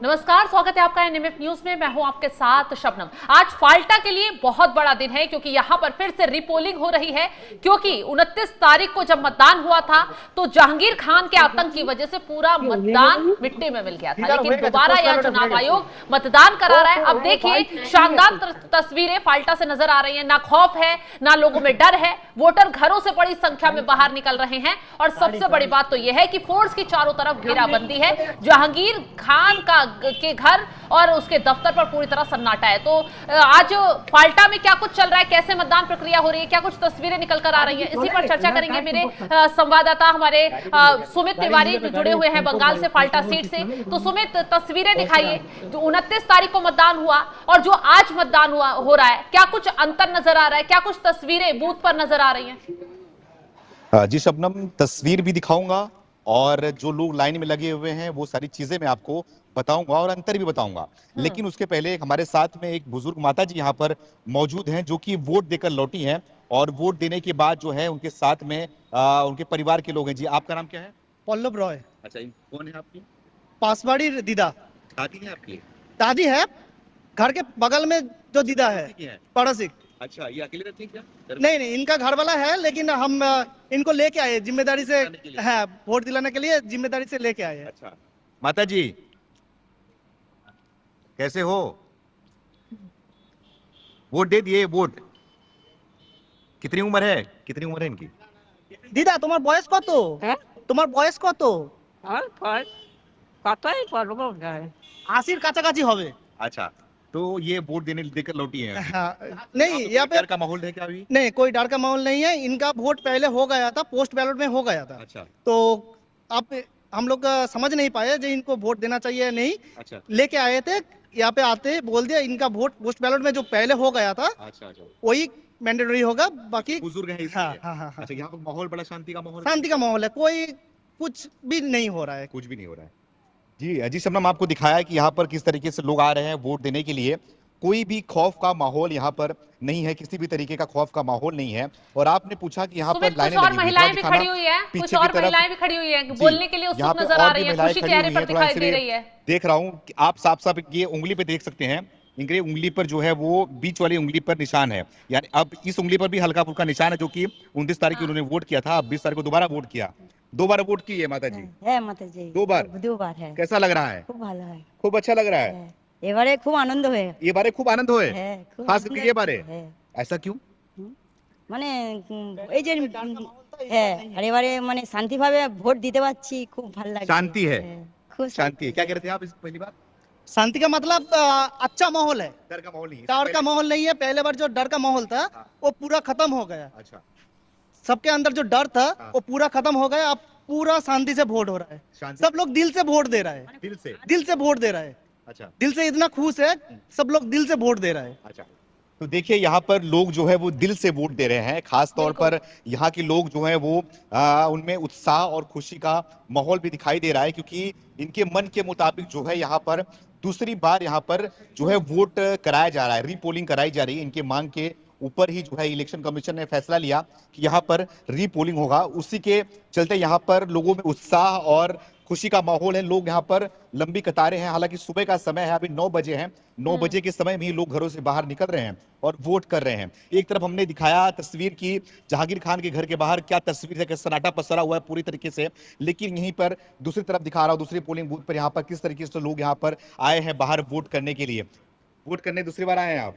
नमस्कार, स्वागत है आपका एनएमएफ न्यूज में। मैं हूं आपके साथ शबनम। आज फाल्टा के लिए बहुत बड़ा दिन है क्योंकि यहां पर फिर से रीपोलिंग हो रही है। क्योंकि 29 तारीख को जब मतदान हुआ था तो जहांगीर खान के आतंक की वजह से पूरा मतदान मिट्टी में मिल गया था, लेकिन दोबारा यह चुनाव आयोग मतदान करा रहा है। अब देखिए, शानदार तस्वीरें फाल्टा से नजर आ रही है। ना खौफ है, ना लोगों में डर है। वोटर घरों से बड़ी संख्या में बाहर निकल रहे हैं और सबसे बड़ी बात तो यह है कि फोर्स की चारों तरफ घेराबंदी है। जहांगीर खान के घर और उसके दफ्तर पर पूरी तरह सन्नाटा है। तो आज फाल्टा में क्या कुछ चल रहा है, कैसे मतदान प्रक्रिया हो रही है, क्या कुछ तस्वीरें निकल कर आ रही हैं, इसी पर चर्चा करेंगे। मेरे संवाददाता हमारे सुमित तिवारी जुड़े हुए हैं बंगाल से, फाल्टा सीट से। तो सुमित, तस्वीरें दिखाइए। जो 29 तारीख को मतदान हुआ और जो आज मतदान हो रहा है, क्या कुछ अंतर नजर आ रहा है, क्या कुछ तस्वीरें बूथ पर नजर आ रही हैं? जी शबनम, तस्वीर भी दिखाऊंगा और जो लोग लाइन में लगे हुए हैं वो सारी चीजें मैं आपको बताऊंगा और अंतर भी बताऊंगा। लेकिन उसके पहले हमारे साथ में एक बुजुर्ग माता जी यहाँ पर मौजूद हैं जो कि वोट देकर लौटी हैं और वोट देने के बाद जो है उनके साथ में उनके परिवार के लोग हैं। जी, आपका नाम क्या है? पल्लव रॉय। अच्छा, कौन है आपकी? पासवाड़ी दीदा। दादी है आपकी? दादी है, घर के बगल में जो दीदा है पड़ोसी। अच्छा, ये अकेले रहती है क्या? नहीं, इनका घर वाला है, लेकिन हम इनको लेके आए जिम्मेदारी से। है, वोट दिलाने के लिए जिम्मेदारी से लेके आए। अच्छा, माता जी कैसे हो? वोट दे दिए? वोट कितनी उम्र है? कितनी उम्र है इनकी? दीदा, तुम्हार बयस कत? তোমার বয়স কত? কতই বলবো গায়ে 80 কাছাকাছি হবে। अच्छा, तो ये वोट देने देकर लौटी है। हाँ, नहीं यहाँ पे डर का माहौल है क्या अभी? नहीं, कोई डर का माहौल नहीं है। इनका वोट पहले हो गया था, पोस्ट बैलेट में हो गया था। अच्छा, तो अब हम लोग समझ नहीं पाए जो इनको वोट देना चाहिए या नहीं। अच्छा, लेके आए थे, यहाँ पे आते ही बोल दिया इनका वोट पोस्ट बैलेट में जो पहले हो गया था अच्छा, अच्छा, वही मैंडेटरी होगा। बाकी बुजुर्ग हैं इसलिए। हाँ, हाँ, हाँ, हाँ। अच्छा, यहाँ पर माहौल बड़ा शांति का माहौल? शांति का माहौल है, कोई कुछ भी नहीं हो रहा है। कुछ भी नहीं हो रहा है। जी शबनम, आपको दिखाया कि यहाँ पर किस तरीके से लोग आ रहे हैं वोट देने के लिए। कोई भी खौफ का माहौल यहाँ पर नहीं है, किसी भी तरीके का खौफ का माहौल नहीं है। और आपने पूछा कि यहाँ पर लाइनें कुछ और लगी हुई हैं। महिलाएं भी खड़ी हुई है, कुछ और महिलाएं भी खड़ी हुई है, बोलने के लिए उत्सुक नजर आ रही है, खुशी चेहरे पर दिखाई दे रही है। देख रहा हूँ कि आप साफ साफ ये उंगली पे देख सकते हैं। इनके उंगली पर जो है वो बीच वाली उंगली पर निशान है, यानी अब इस उंगली पर भी हल्का फुल्का निशान है, जो कि 29 तारीख को उन्होंने वोट किया था। अब 20 तारीख को दोबारा वोट किया। 2 बार वोट की है माता जी? है माता जी, 2 बार? 2 बार है। कैसा लग रहा है? খুব ভালো হয়। खूब अच्छा लग रहा है। এবারে খুব আনন্দ হয়ে। ये बारे खूब आनंद हुए, খুব खास करके ये बारे। হ্যাঁ, ऐसा क्यों? মানে এই যে হ্যাঁ, আর এবারে মানে শান্তিভাবে ভোট দিতে পারছি, খুব ভালো লাগছে। शांति है। খুব शांति है। क्या कह रहे थे आप इस पहली बार? शांति का मतलब अच्छा माहौल है, डर का माहौल नहीं है। डर का माहौल नहीं है। पहले बार जो डर का माहौल था वो पूरा खत्म हो गया। अच्छा, सबके अंदर जो डर था वो पूरा खत्म हो गया। अब पूरा शांति से वोट हो रहा है। शांति सब लोग दिल से वोट दे रहा है, दिल से। दिल से वोट दे रहा है। अच्छा, दिल से इतना खुश है, सब लोग दिल से वोट दे रहा है। अच्छा। तो देखिए, यहाँ पर लोग जो है वो दिल से वोट दे रहे हैं। खास तौर पर यहाँ के लोग जो है वो उनमें उत्साह और खुशी का माहौल भी दिखाई दे रहा है, क्योंकि इनके मन के मुताबिक जो है यहाँ पर दूसरी बार यहाँ पर जो है वोट कराया जा रहा है, रीपोलिंग कराई जा रही है। इनके मांग के ऊपर ही जो है इलेक्शन कमीशन ने फैसला लिया कि यहाँ पर रीपोलिंग होगा। उसी के चलते यहाँ पर लोगों में उत्साह और खुशी का माहौल है। लोग यहाँ पर लंबी कतारें हैं। हालांकि सुबह का समय है, अभी 9 बजे हैं। 9 बजे के समय में ही लोग घरों से बाहर निकल रहे हैं और वोट कर रहे हैं। एक तरफ हमने दिखाया तस्वीर की जहांगीर खान के घर के बाहर क्या तस्वीर है, कैसा सन्नाटा पसरा हुआ है पूरी तरीके से। लेकिन यहीं पर दूसरी तरफ दिखा रहा हूं, दूसरी पोलिंग बूथ पर यहाँ पर किस तरीके से लोग यहाँ पर आए हैं बाहर वोट करने के लिए। वोट करने दूसरी बार आए हैं आप?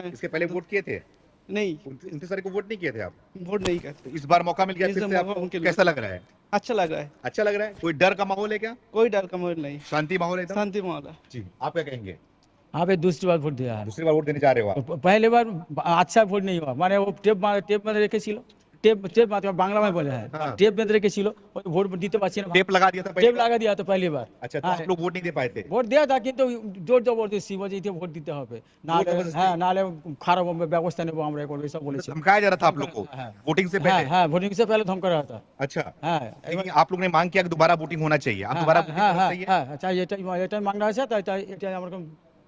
इसके पहले वोट किए थे? नहीं, 29 तारीख को वोट नहीं किए थे आप? वोट नहीं करते। इस बार मौका मिल गया फिर से आपको, कैसा लग रहा है? अच्छा लग रहा है। अच्छा लग रहा है। कोई डर का माहौल है क्या? कोई डर का माहौल नहीं, शांति माहौल है एकदम? शांति माहौल है। जी, आप क्या कहेंगे? हाँ भाई, दूसरी बार ভোট दिया है। दूसरी बार वोट देने जा रहे हो आप? पहले बार अच्छा ভোট नहीं हुआ, माने वो टेप में রেখেছিল, टेप मतलब बांग्ला में बोले है, हाँ। टेप में রেখেছিল, ভোট দিতে পারছি না। टेप लगा दिया था पहले? टेप लगा दिया तो पहली बार। अच्छा, तो आप लोग वोट नहीं दे पाए थे? ভোট দেওয়া था কিন্তু জোর জবরদস্তি বলছে যে ভোট দিতে হবে, নালে হ্যাঁ নালে খারাপ ব্যবস্থা নেব আমরা করব, এসব বলেছে। धमकाया जा रहा था आप लोग को हाँ। वोटिंग से হ্যাঁ पहले? হ্যাঁ, ভোটিং से पहले धमका रहा था। अच्छा, হ্যাঁ लेकिन आप लोग ने मांग किया कि दोबारा वोटिंग होना चाहिए। आप दोबारा voting হ্যাঁ होना হ্যাঁ चाहिए? হ্যাঁ, আচ্ছা এটাই মাংনা আছে, তাই এটাই আমরা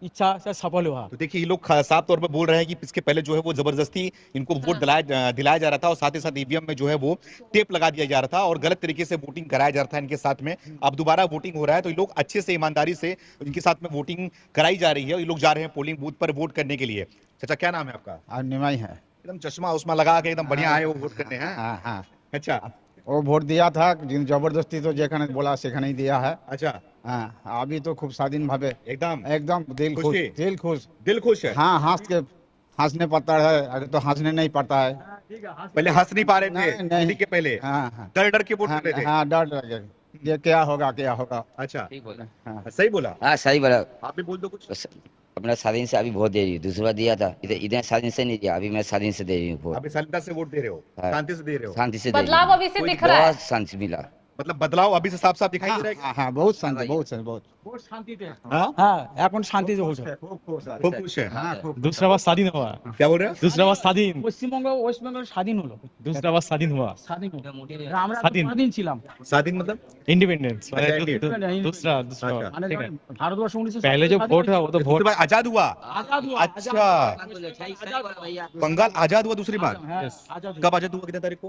इच्छा से सफल हुआ। तो देखिए ये लोग साफ तौर पर बोल रहे हैं कि इसके पहले जो है वो जबरदस्ती इनको वोट दिलाया जा रहा था और साथ ही साथ ईवीएम में जो है वो टेप लगा दिया जा रहा था और गलत तरीके से वोटिंग कराया जा रहा था इनके साथ में। अब दोबारा वोटिंग हो रहा है तो ये लोग अच्छे से ईमानदारी से इनके साथ में वोटिंग कराई जा रही है और ये लोग जा रहे हैं पोलिंग बूथ पर वोट करने के लिए। चाचा क्या नाम है आपका? और निमाई है। एकदम चश्मा उस्मा लगा के एकदम बढ़िया आए वो वोट करने हैं। हाँ हाँ, अच्छा वो वोट दिया था जबरदस्ती, तो जेखाने बोला सेखाने ही दिया है। अच्छा, हाँ, अभी तो खूब स्वाधीन भावे एकदम एकदम दिल खुश, खुशी? दिल खुश है। हाँ, हंसने पड़ता है, अगर तो हंसने नहीं पड़ता है। पहले हंस नहीं पा रहे थे नहीं। वोटिंग के पहले, हाँ हाँ डर के वोट कर रहे थे। हाँ, डर लगे ये क्या होगा क्या होगा। अच्छा, हाँ, सही बोला। हाँ सही बोला। आप भी बोल दो कुछ। बस अपना स्वाधीन से अभी वोट दे रही हूँ, दूसरी बार दिया था इधर स्वाधीन से नहीं दिया, अभी मैं स्वाधीन से दे रही हूँ वोट। अभी शांति से वोट दे रहे हो, हाँ। शांति से दे रहे हो। शांति से दे रही बदलाव हूँ। अभी से दिख रहा है। बहुत शांति मिला। मतलब बदलाव अभी से साफ साफ दिखाई दे रहा है। हाँ हाँ, बहुत शांति, बहुत बहुत शांतिতে। हाँ? হ্যাঁ, এখন শান্তিতে হচ্ছে। खूब खुश है। हाँ, खूब दूसरा बार स्वाधीन हुआ। क्या बोल रहे हो? दूसरा बार स्वाधीन। পশ্চিমবঙ্গ ওয়েস্ট বেঙ্গল স্বাধীন হলো। दूसरा बार स्वाधीन हुआ। স্বাধীন হলো। আমরা তো স্বাধীন। স্বাধীন ছিলাম। स्वाधीन मतलब इंडिपेंडेंस अच्छा, independence। दूसरा अच्छा। মানে ठीक है। ভারতবর্ষ 1947 पहले जो वोट था वो तो दूसरी वोट बार आजाद हुआ। आजाद हुआ। अच्छा, बंगाल आजाद हुआ दूसरी बार। हाँ, Yes। आजाद कब आजाद हुआ, कितने तारीख को?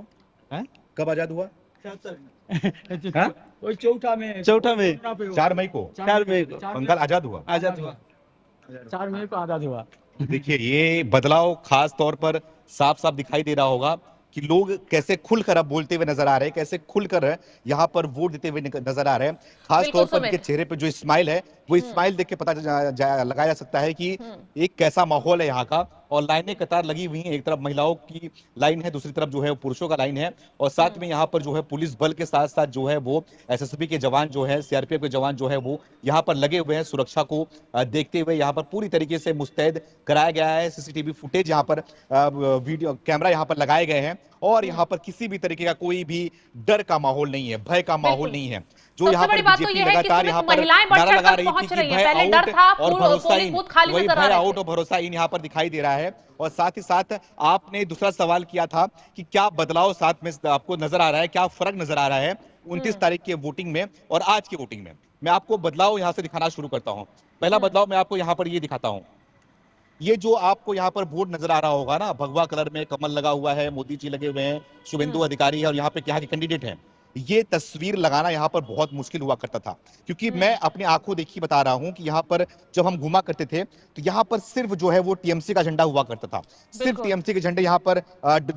हैं? कब आजाद हुआ? हुआ। ওই চৌঠা মে 4 मई को 4 मई को बंगाल आजाद हुआ। आजाद हुआ। 4 मई को आजाद हुआ। देखिए ये बदलाव खास तौर पर साफ साफ दिखाई दे रहा होगा कि लोग कैसे खुलकर अब बोलते हुए नजर आ रहे हैं, कैसे खुलकर यहाँ पर वोट देते हुए नजर आ रहे हैं। खास बिल्कुल तौर पर सुमित। इनके चेहरे पे जो स्माइल है वो स्माइल देख के पता लगाया जा सकता है कि एक कैसा माहौल है यहाँ का। और लाइनें कतार लगी हुई हैं, एक तरफ महिलाओं की लाइन है, दूसरी तरफ जो है पुरुषों का लाइन है और साथ में यहाँ पर जो है पुलिस बल के साथ साथ जो है वो एसएसबी के जवान जो है, सीआरपीएफ के जवान जो है वो यहाँ पर लगे हुए हैं। सुरक्षा को देखते हुए यहाँ पर पूरी तरीके से मुस्तैद कराया गया है। सीसीटीवी फुटेज यहाँ पर वीडियो कैमरा यहाँ पर लगाए गए हैं और यहाँ पर किसी भी तरीके का कोई भी डर का माहौल नहीं है, भय का माहौल नहीं है। जो सबसे यहाँ पर बड़ी बात तो बीजेपी ये है कि लगातार यहाँ पर महिलाएं बढ़ नारा चढ़ लगा कर रही थी पहुंच कि रही हैं। भय पहले डर था, आउट और भरोसा पोलिंग इन, बूथ खाली वही नजर आ भय रहे आउट थे। और भरोसा इन यहाँ पर दिखाई दे रहा है। और साथ ही साथ आपने दूसरा सवाल किया था कि क्या बदलाव साथ में आपको नजर आ रहा है, क्या फर्क नजर आ रहा है 29 तारीख के वोटिंग में और आज की वोटिंग में। मैं आपको बदलाव यहाँ से दिखाना शुरू करता हूँ। पहला बदलाव मैं आपको यहाँ पर ये दिखाता हूँ। ये जो आपको यहाँ पर बोर्ड नजर आ रहा होगा ना, भगवा कलर में कमल लगा हुआ है, मोदी जी लगे हुए हैं, शुभेंदु अधिकारी है और यहाँ पे क्या के कैंडिडेट हैं। ये तस्वीर लगाना यहाँ पर बहुत मुश्किल हुआ करता था क्योंकि मैं अपनी आंखों देखी बता रहा हूँ कि यहाँ पर जब हम घुमा करते थे तो यहाँ पर सिर्फ जो है वो टीएमसी का झंडा हुआ करता था। सिर्फ बिल्कुल। टीएमसी के झंडे यहाँ पर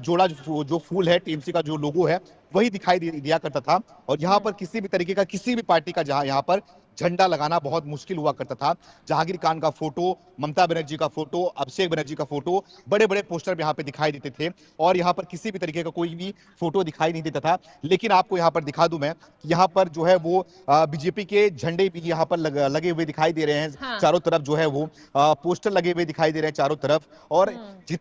जोड़ा जो फूल है, टीएमसी का जो लोगो है वही दिखाई दिया करता था और यहाँ पर किसी भी तरीके का किसी भी पार्टी का जहाँ यहाँ पर झंडा लगाना बहुत मुश्किल हुआ करता था। जहांगीर खान का फोटो, ममता बनर्जी का फोटो, अभिषेक बनर्जी का फोटो, बड़े बड़े पोस्टर यहाँ पे दिखाई देते थे और यहाँ पर किसी भी तरीके का कोई भी फोटो दिखाई नहीं देता था। लेकिन आपको यहाँ पर दिखा दूं मैं कि यहाँ पर जो है वो बीजेपी के झंडे भी यहाँ पर लगे हुए दिखाई दे रहे हैं। हाँ। चारों तरफ जो है वो पोस्टर लगे हुए दिखाई दे रहे हैं चारों तरफ और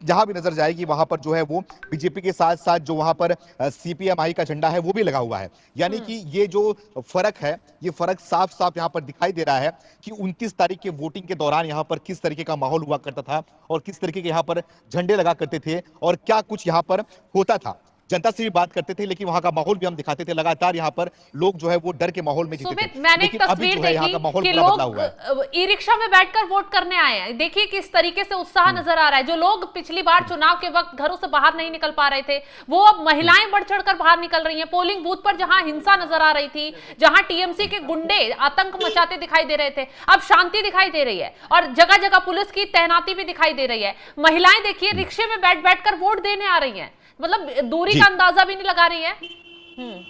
जहां भी नजर जाएगी वहां पर जो है वो बीजेपी के साथ साथ जो वहां पर सीपीएमआई का झंडा है वो भी लगा हुआ है। यानी कि ये जो फर्क है, ये फर्क साफ साफ यहाँ पर दिखाई दे रहा है कि 29 तारीख के वोटिंग के दौरान यहाँ पर किस तरीके का माहौल हुआ करता था और किस तरीके के यहाँ पर झंडे लगा करते थे और क्या कुछ यहाँ पर होता था। जनता से भी बात करते थे लेकिन वहां का माहौल भी हम दिखाते थे। लगातार यहाँ पर लोग जो है वो डर के माहौल में जीते थे। मैंने एक लेकिन अभी तस्वीर जो है यहाँ का देखी माहौल कि पूरा बदला हुआ है। लोग ई रिक्शा में बैठकर वोट करने आए हैं। देखिए किस तरीके से उत्साह नजर आ रहा है। जो लोग पिछली बार चुनाव के वक्त घरों से बाहर नहीं निकल पा रहे थे वो अब महिलाएं बढ़ चढ़कर बाहर निकल रही हैं। पोलिंग बूथ पर जहां हिंसा नजर आ रही थी, जहां टीएमसी के गुंडे आतंक मचाते दिखाई दे रहे थे, अब शांति दिखाई दे रही है और जगह जगह पुलिस की तैनाती भी दिखाई दे रही है। महिलाएं देखिए रिक्शे में बैठ बैठकर वोट देने आ रही हैं, मतलब दूरी का अंदाजा भी नहीं लगा रही है।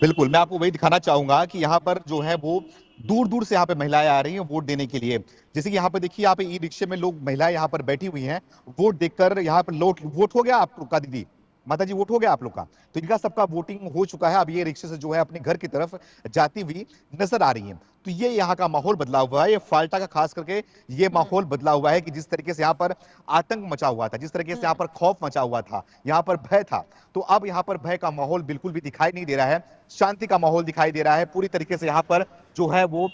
बिल्कुल, मैं आपको वही दिखाना चाहूंगा कि यहाँ पर जो है वो दूर दूर से यहाँ पे महिलाएं आ रही हैं वोट देने के लिए। जैसे कि यहाँ पे देखिए, यहाँ पे ई रिक्शे में लोग महिलाएं यहाँ पर बैठी हुई हैं वोट देखकर। यहाँ पर वोट हो गया आप लोग का? दीदी माता जी, वोट हो गया आप लोग का? तो इनका सबका वोटिंग हो चुका है। अब ये रिक्शे से जो है अपने घर की तरफ जाती हुई नजर आ रही है। तो ये यहाँ का माहौल बदला हुआ है। ये फाल्टा का खास करके ये माहौल बदला हुआ है कि जिस तरीके से यहाँ पर आतंक मचा हुआ था, जिस तरीके से यहाँ पर खौफ मचा हुआ था, यहाँ पर भय था, तो अब यहाँ पर भय का माहौल बिल्कुल भी दिखाई नहीं दे रहा है। शांति का माहौल दिखाई दे रहा है। पूरी तरीके से यहाँ पर जो है वो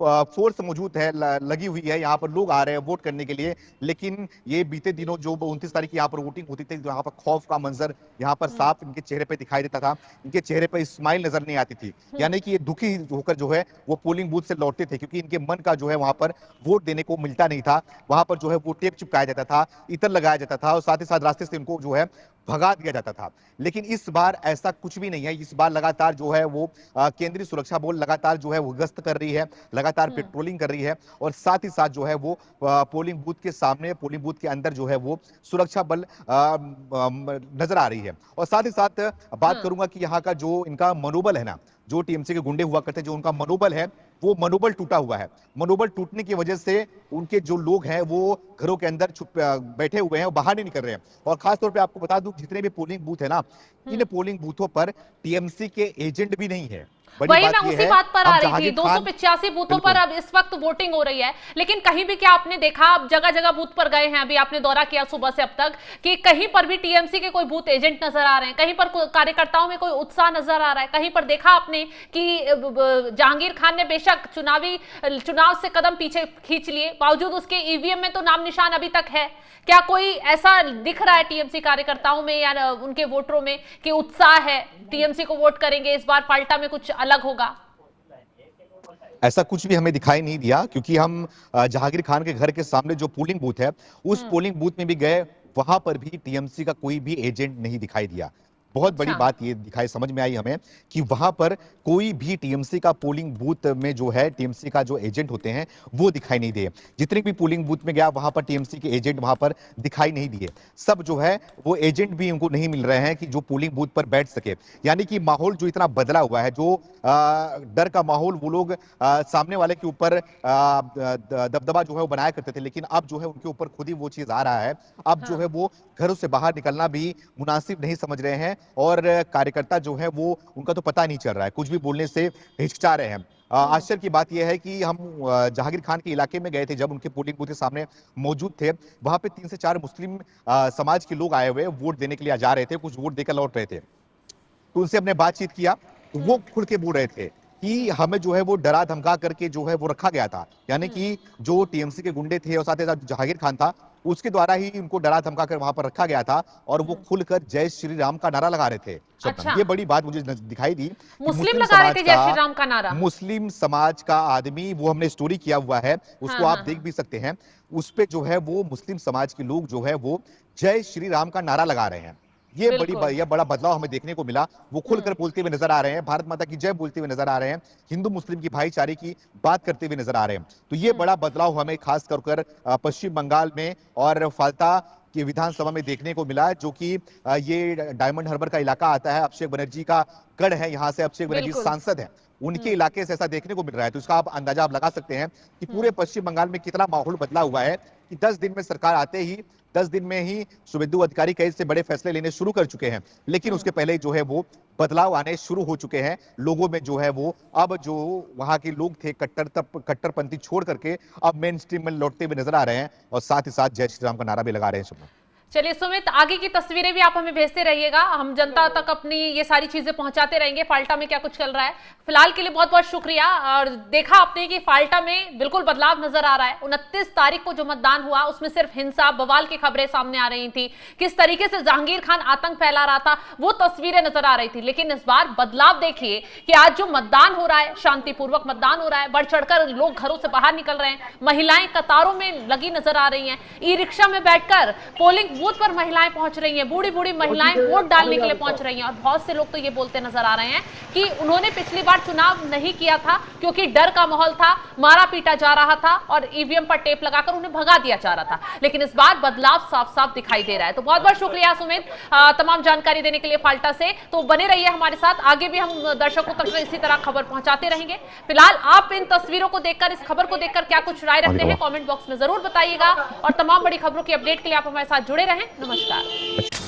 फोर्स मौजूद है, लगी हुई है, यहाँ पर लोग आ रहे हैं वोट करने के लिए। लेकिन ये बीते दिनों जो 29 तारीख यहाँ पर वोटिंग होती थी, यहाँ पर खौफ का मंजर यहाँ पर साफ इनके चेहरे पे दिखाई देता था, इनके चेहरे पे स्माइल नजर नहीं आती थी, यानी कि ये दुखी होकर जो है वो पोलिंग बूथ से लौटते थे, क्योंकि इनके मन का जो है वहां पर वोट देने को मिलता नहीं था। वहां पर जो है वो टेप चिपकाया जाता था, इतर लगाया जाता था और साथ ही साथ रास्ते से उनको जो है भगा दिया जाता था। लेकिन इस बार ऐसा कुछ भी नहीं है। इस बार लगातार जो है वो केंद्रीय सुरक्षा बल लगातार जो है वो गश्त कर रही है, लगातार पेट्रोलिंग कर रही है और साथ ही साथ जो है वो पोलिंग बूथ के सामने, पोलिंग बूथ के अंदर जो है वो सुरक्षा बल नजर आ रही है। और साथ ही साथ बात करूंगा कि यहाँ का जो इनका मनोबल है ना, जो टीएमसी के गुंडे हुआ करते, जो उनका मनोबल है वो मनोबल टूटा हुआ है। मनोबल टूटने की वजह से उनके जो लोग हैं वो घरों के अंदर छुप बैठे हुए हैं और बाहर नहीं निकल रहे हैं। और खास तौर पे आपको बता दूं, जितने भी पोलिंग बूथ है ना, इन पोलिंग बूथों पर टीएमसी के एजेंट भी नहीं है। वही मैं उसी बात पर आ रही थी। 285 बूथों पर अब इस वक्त वोटिंग हो रही है, लेकिन कहीं भी क्या आपने देखा, आप जगह जगह बूथ पर गए हैं, अभी आपने दौरा किया सुबह से अब तक, कि कहीं पर भी टीएमसी के कोई बूथ एजेंट नजर आ रहे हैं, कहीं पर कार्यकर्ताओं में कोई उत्साह नजर आ रहा है, कहीं पर देखा आपने कि जहांगीर खान ने बेशक चुनाव से कदम पीछे खींच लिए, बावजूद उसके ईवीएम में तो नाम निशान अभी तक है। क्या कोई ऐसा दिख रहा है टीएमसी कार्यकर्ताओं में या उनके वोटरों में कि उत्साह है, टीएमसी को वोट करेंगे, इस बार फाल्टा में कुछ अलग होगा? ऐसा कुछ भी हमें दिखाई नहीं दिया, क्योंकि हम जहांगीर खान के घर के सामने जो पोलिंग बूथ है उस पोलिंग बूथ में भी गए, वहां पर भी टीएमसी का कोई भी एजेंट नहीं दिखाई दिया। बहुत बड़ी बात ये दिखाई समझ में आई हमें कि वहां पर कोई भी टीएमसी का पोलिंग बूथ में जो है टीएमसी का जो एजेंट होते हैं वो दिखाई नहीं दिए। जितने भी पोलिंग बूथ में गया वहां पर टीएमसी के एजेंट वहां पर दिखाई नहीं दिए। सब जो है वो एजेंट भी उनको नहीं मिल रहे हैं कि जो पोलिंग बूथ पर बैठ सके। यानी कि माहौल जो इतना बदला हुआ है, जो डर का माहौल वो लोग सामने वाले के ऊपर दबदबा जो है वो बनाया करते थे, लेकिन अब जो है उनके ऊपर खुद ही वो चीज आ रहा है। अब जो है वो घरों से बाहर निकलना भी मुनासिब नहीं समझ रहे हैं और कार्यकर्ता जो है वो उनका तो पता नहीं चल रहा है, कुछ भी बोलने से हिचकिचा रहे हैं। आश्चर्य की बात यह है कि हम जहांगीर खान के इलाके में गए थे, जब उनके पोलिंग बूथ के सामने मौजूद थे, वहां पे 3 से 4 मुस्लिम समाज के लोग आए हुए वोट देने के लिए जा रहे थे, कुछ वोट देकर लौट रहे थे। तो उनसे हमने बातचीत किया तो वो खुल के बोल रहे थे कि हमें जो है वो डरा धमका करके जो है वो रखा गया था। यानी कि जो टीएमसी के गुंडे थे और साथ ही साथ जहांगीर खान था, उसके द्वारा ही उनको डरा धमका कर वहां पर रखा गया था और वो खुलकर जय श्री राम का नारा लगा रहे थे। अच्छा। ये बड़ी बात मुझे दिखाई दी। मुस्लिम लगा रहे थे जय श्री राम का नारा। मुस्लिम समाज का आदमी, वो हमने स्टोरी किया हुआ है, उसको आप देख भी सकते हैं। उस पे जो है वो मुस्लिम समाज के लोग जो है वो जय श्री राम का नारा लगा रहे हैं। ये बड़ा बदलाव हमें देखने को मिला। वो खुलकर बोलते हुए नजर आ रहे हैं, भारत माता की जय बोलते हुए नजर आ रहे हैं, हिंदू मुस्लिम की भाईचारे की बात करते हुए नजर आ रहे हैं। तो ये बड़ा बदलाव हमें खास कर पश्चिम बंगाल में और फाल्टा की विधानसभा में देखने को मिला, जो कि ये डायमंड हार्बर का इलाका आता है, अभिषेक बनर्जी का गढ़ है, यहाँ से अभिषेक बनर्जी सांसद है, उनके इलाके से ऐसा देखने को मिल रहा है। तो इसका आप अंदाजा आप लगा सकते हैं कि पूरे पश्चिम बंगाल में कितना माहौल बदला हुआ है कि 10 दिन में सरकार आते ही 10 दिन में ही शुभेंदु अधिकारी कई से बड़े फैसले लेने शुरू कर चुके हैं, लेकिन उसके पहले जो है वो बदलाव आने शुरू हो चुके हैं। लोगों में जो है वो अब जो वहां के लोग थे कट्टरपंथी छोड़ करके अब मेन स्ट्रीम में लौटते हुए नजर आ रहे हैं और साथ ही साथ जय श्री राम का नारा भी लगा रहे हैं। चलिए सुमित, आगे की तस्वीरें भी आप हमें भेजते रहिएगा, हम जनता तक अपनी ये सारी चीजें पहुंचाते रहेंगे फाल्टा में क्या कुछ चल रहा है। फिलहाल के लिए बहुत बहुत शुक्रिया। और देखा आपने कि फाल्टा में बिल्कुल बदलाव नजर आ रहा है। 29 तारीख को जो मतदान हुआ उसमें सिर्फ हिंसा बवाल की खबरें सामने आ रही थी, किस तरीके से जहांगीर खान आतंक फैला रहा था वो तस्वीरें नजर आ रही थी। लेकिन इस बार बदलाव देखिए कि आज जो मतदान हो रहा है, शांतिपूर्वक मतदान हो रहा है, बढ़ चढ़कर लोग घरों से बाहर निकल रहे हैं, महिलाएं कतारों में लगी नजर आ रही हैं, ई रिक्शा में बैठकर पोलिंग बूथ पर महिलाएं पहुंच रही हैं, बूढ़ी बूढ़ी महिलाएं वोट डालने के लिए पहुंच रही हैं। और बहुत से लोग तो ये बोलते नजर आ रहे हैं कि उन्होंने पिछली बार चुनाव नहीं किया था क्योंकि डर का माहौल था, मारा पीटा जा रहा था और ईवीएम पर टेप लगाकर उन्हें भगा दिया जा रहा था। लेकिन इस बार बदलाव साफ साफ दिखाई दे रहा है। तो बहुत बहुत शुक्रिया सुमित तमाम जानकारी देने के लिए फाल्टा से। तो बने रहिए हमारे साथ, आगे भी हम दर्शकों तक इसी तरह खबर पहुंचाते रहेंगे। फिलहाल आप इन तस्वीरों को देखकर, इस खबर को देखकर क्या कुछ राय रखते हैं कमेंट बॉक्स में जरूर बताइएगा और तमाम बड़ी खबरों की अपडेट के लिए आप हमारे साथ जुड़े रहें। नमस्कार।